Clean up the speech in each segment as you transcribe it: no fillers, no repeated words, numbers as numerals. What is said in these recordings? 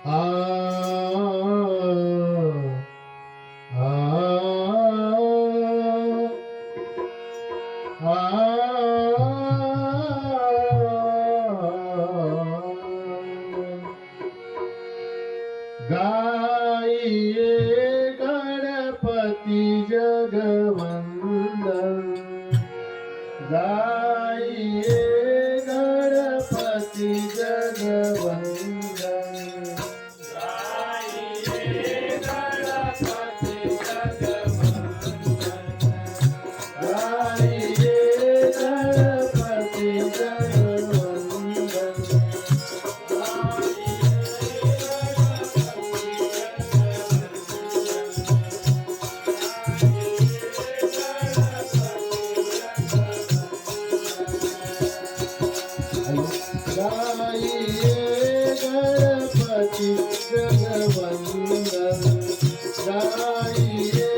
आ आ गाइए गणपति जगवंदन, गाइए गणपति जगवंदन, गाइए गणपति जगवंदन, गाइए गणपति जगवंदन। गाइए गणपति जगवंदन, गाइए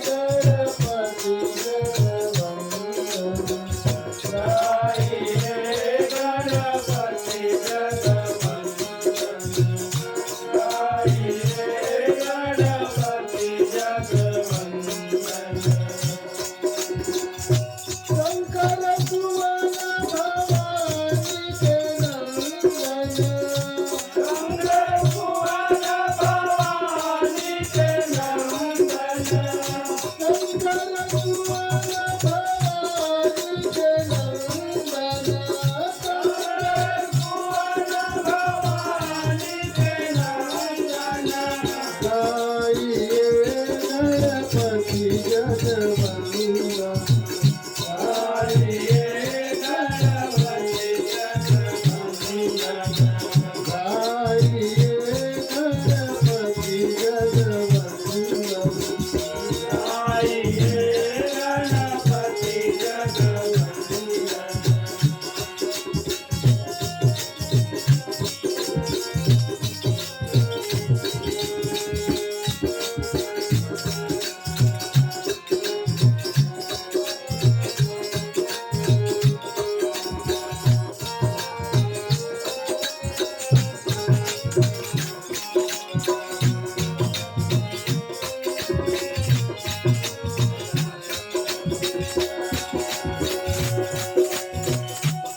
गणपति जगवंदन, गाइए गणपति जगवंदन, गाइए गणपति जगवंदन। शंकर सुवन भवानी के नंदन, शंकर सुवन भवानी के नंदन, शंकर सुवन भवानी के नंदन, शंकर सुवन भवानी के नंदन। गाइए गणपति जगवंदन, गाइए गणपति जगवंदन, गाइए गणपति जगवंदन, गाइए गणपति जगवंदन।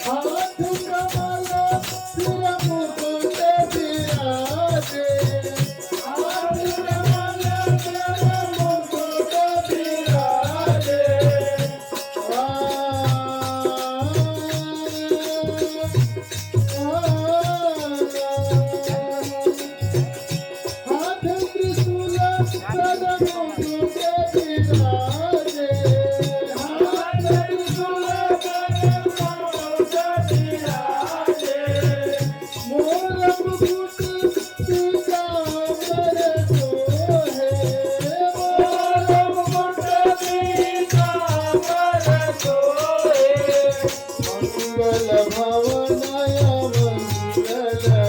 हाथ कमल सिर मुकुट विराजे, हाथ कमल सिर मुकुट विराजे, हाथ त्रिशूल सद मुकुट विराजे, हाथ त्रिशूल सद मुकुट विराजे, मोर मुकुट पीताम्बर सोहे, मोर मुकुट पीताम्बर सोहे। मंगल भवनय मंगलहारी,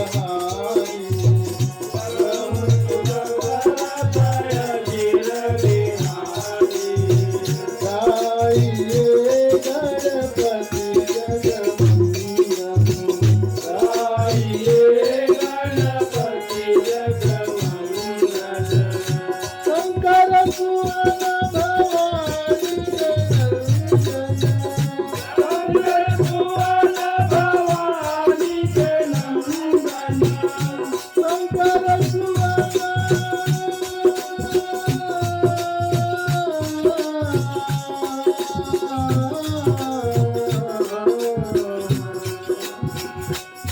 परम सुखदाय गिरगिहारी। गाइए गणपति जगवंदन, गाइए गणपति जगवंदन। शंकर सुवन भवानी के नंदन, शंकर सुवन भवानी के नंदन, शंकर सुवन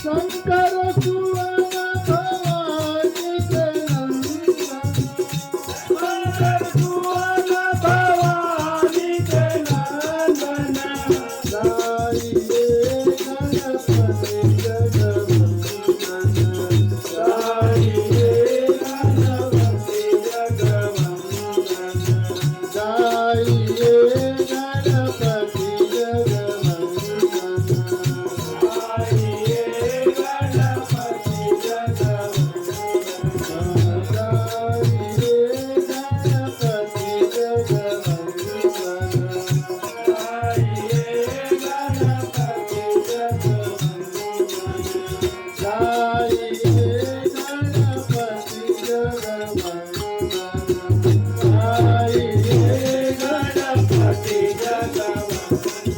शंकर सुवन भवानी के नंदन, शंकर सुवन भवानी के नंदन। गाइए गणपति जगवंदन, गाइए गणपति जगवंदन, गाइए गणपति जगवंदन, गाइए गणपति जगवंदन, गाइए गणपति जगवंदन, गाइए गणपति आई ये गणपती जगवंदना